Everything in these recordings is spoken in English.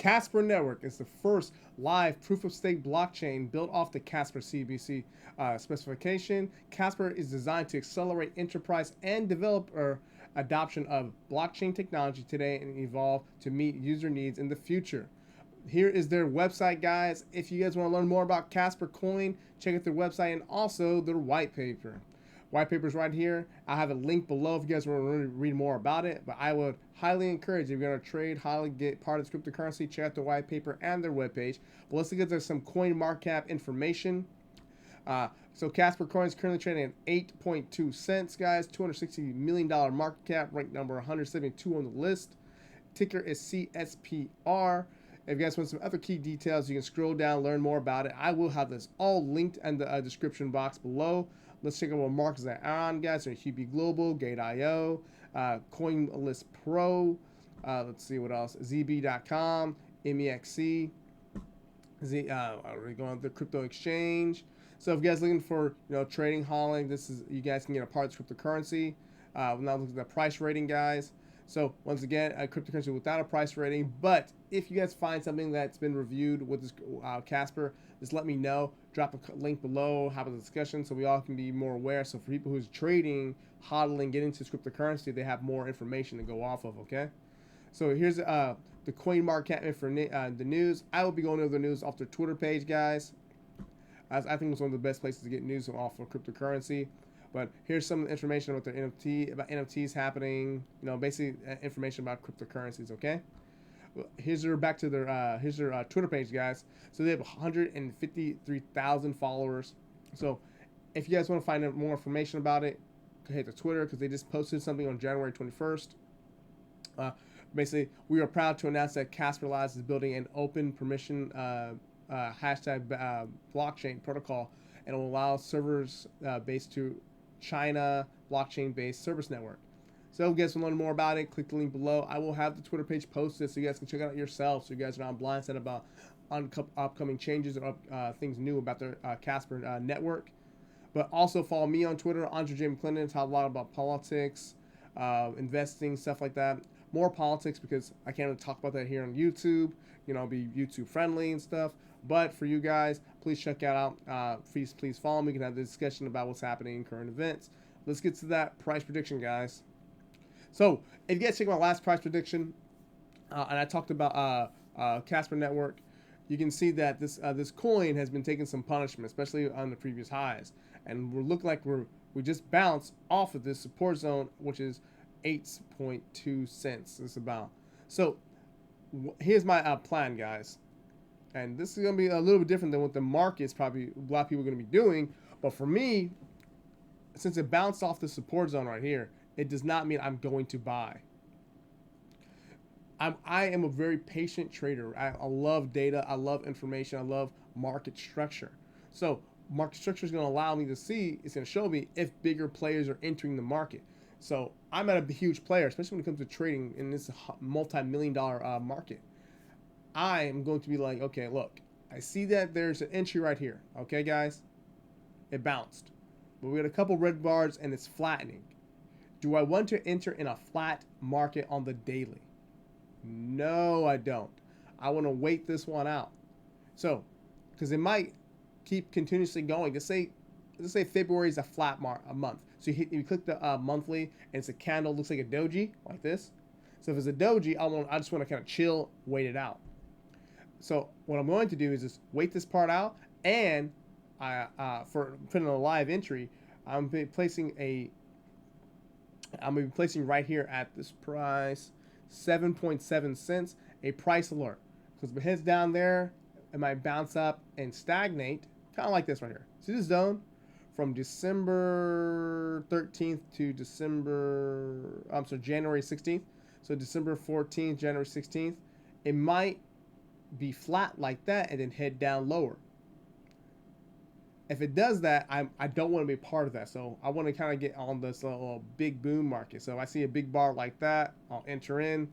Casper Network is the first live proof-of-stake blockchain built off the Casper CBC specification. Casper is designed to accelerate enterprise and developer adoption of blockchain technology today and evolve to meet user needs in the future. Here is their website, guys. If you guys want to learn more about Casper Coin, check out their website and also their white paper. White paper's right here. I have a link below if you guys want to read more about it. But I would highly encourage, if you're going to trade, highly get part of this cryptocurrency, check out the white paper and their webpage. But let's look at some coin market cap information. So Casper Coin is currently trading at 8.2 cents, guys. $260 million market cap, ranked number 172 on the list. Ticker is CSPR. If you guys want some other key details, you can scroll down, learn more about it. I will have this all linked in the description box below. Let's check out what markets that are on, guys. There's Huobi Global, Gate.io, CoinList Pro. Let's see what else. ZB.com, MEXC. We're going to the crypto exchange. So if you guys are looking for trading, hauling, you guys can get a part of this cryptocurrency. We're now looking at the price rating, guys. So once again, a cryptocurrency without a price rating. But if you guys find something that's been reviewed with this Casper, just let me know. Drop a link below, have a discussion so we all can be more aware. So for people who's trading, hodling, getting into this cryptocurrency, they have more information to go off of, okay? So here's the coin market cap for the news. I will be going over the news off their Twitter page, guys. As I think it's one of the best places to get news off of cryptocurrency. But here's some information about their NFT, about NFTs happening, basically information about cryptocurrencies, okay? Here's their Twitter page, guys. So they have 153,000 followers. So if you guys want to find out more information about it, hit the Twitter because they just posted something on January 21st. Basically, we are proud to announce that Casper Labs is building an open permission hashtag blockchain protocol, and it will allow servers based to China blockchain-based service network. So if you guys want to learn more about it, click the link below. I will have the Twitter page posted so you guys can check it out yourself, so you guys are not blindsided about upcoming changes or things new about their Casper network. But also follow me on Twitter, Andre J. McClendon. Talk a lot about politics, investing, stuff like that. More politics because I can't really talk about that here on YouTube. Be YouTube friendly and stuff. But for you guys, please check it out. Please follow me. We can have a discussion about what's happening in current events. Let's get to that price prediction, guys. So if you guys check my last price prediction, and I talked about Casper Network, you can see that this coin has been taking some punishment, especially on the previous highs, and we look like we just bounced off of this support zone, which is 8.2 cents. It's about. So here's my plan, guys, and this is gonna be a little bit different than what the market's probably a lot of people are gonna be doing. But for me, since it bounced off the support zone right here, it does not mean I'm going to buy. I am a very patient trader. I love data. I love information. I love market structure. So market structure is going to allow me to see, it's going to show me if bigger players are entering the market. So I'm at a huge player, especially when it comes to trading in this multi-million-dollar market. I am going to be like, okay, look, I see that there's an entry right here. Okay, guys? It bounced. But we got a couple red bars and it's flattening. Do I want to enter in a flat market on the daily? No, I don't. I want to wait this one out. So, because it might keep continuously going. Let's say February is a flat month. So you click the monthly, and it's a candle, looks like a doji, like this. So if it's a doji, I just want to kind of chill, wait it out. So what I'm going to do is just wait this part out, and for putting a live entry, I'm going to be placing right here at this price, 7.7 cents, a price alert. Because if it heads down there, it might bounce up and stagnate, kind of like this right here. See this zone? From December 13th to January 16th. So December 14th, January 16th. It might be flat like that and then head down lower. If it does that, I don't want to be part of that. So I want to kind of get on this little big boom market. So if I see a big bar like that, I'll enter in.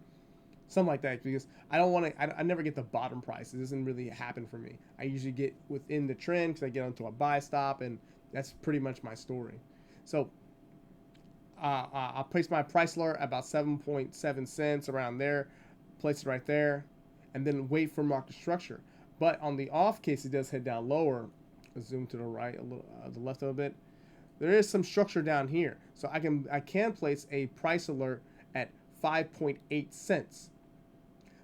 Something like that, because I don't want to, I never get the bottom price. It doesn't really happen for me. I usually get within the trend because I get onto a buy stop, and that's pretty much my story. So I'll place my price alert about 7.7 cents around there. Place it right there. and then wait for market structure. But on the off case, it does head down lower. Let's zoom to the right a little, the left a little bit. There is some structure down here, so I can place a price alert at 5.8 cents.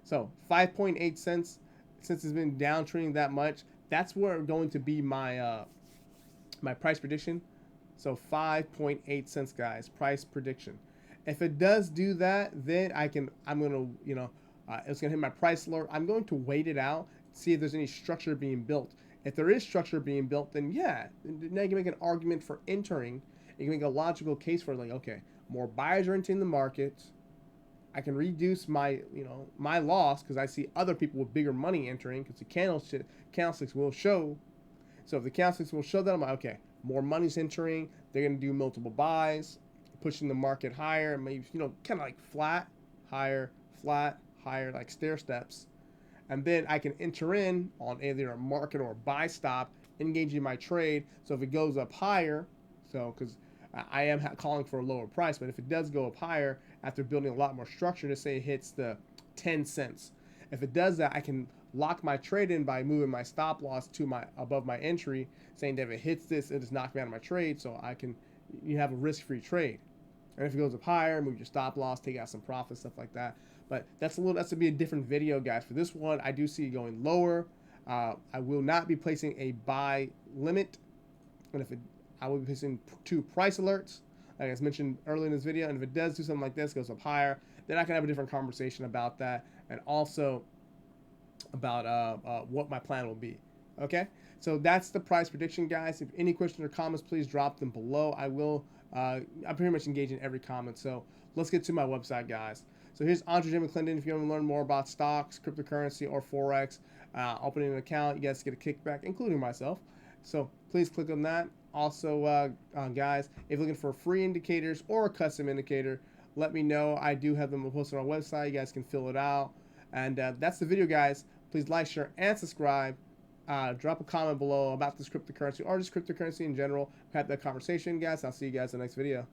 So 5.8 cents, since it's been downtrending that much, that's where going to be my my price prediction. So 5.8 cents, guys, price prediction. If it does do that, then I'm gonna, it's gonna hit my price alert. I'm going to wait it out, see if there's any structure being built. If there is structure being built, then yeah, now you can make an argument for entering. You can make a logical case for, like, okay, more buyers are entering the market. I can reduce my, my loss because I see other people with bigger money entering, because the candlesticks will show. So if the candlesticks will show that, I'm like, okay, more money's entering. They're going to do multiple buys, pushing the market higher, maybe, kind of like flat, higher, like stair steps. And then I can enter in on either a market or a buy stop, engaging my trade. So if it goes up higher, so because I am calling for a lower price, but if it does go up higher after building a lot more structure, to say it hits the 10 cents. If it does that, I can lock my trade in by moving my stop loss to above my entry, saying that if it hits this, it just knocks me out of my trade, so you have a risk-free trade. And if it goes up higher, move your stop loss, take out some profit, stuff like that. But that's to be a different video, guys. For this one, I do see it going lower. I will not be placing a buy limit, and I will be placing 2 price alerts, like I mentioned earlier in this video. And if it does do something like this, goes up higher, then I can have a different conversation about that, and also about what my plan will be. Okay, so that's the price prediction, guys. If any questions or comments, please drop them below. I'm pretty much engaged in every comment. So let's get to my website, guys. So here's Andre J. McClendon. If you want to learn more about stocks, cryptocurrency, or Forex, opening an account, you guys get a kickback, including myself. So please click on that. Also, guys, if you're looking for free indicators or a custom indicator, let me know. I do have them posted on our website. You guys can fill it out. And that's the video, guys. Please like, share, and subscribe. Drop a comment below about this cryptocurrency or just cryptocurrency in general. Have that conversation, guys. I'll see you guys in the next video.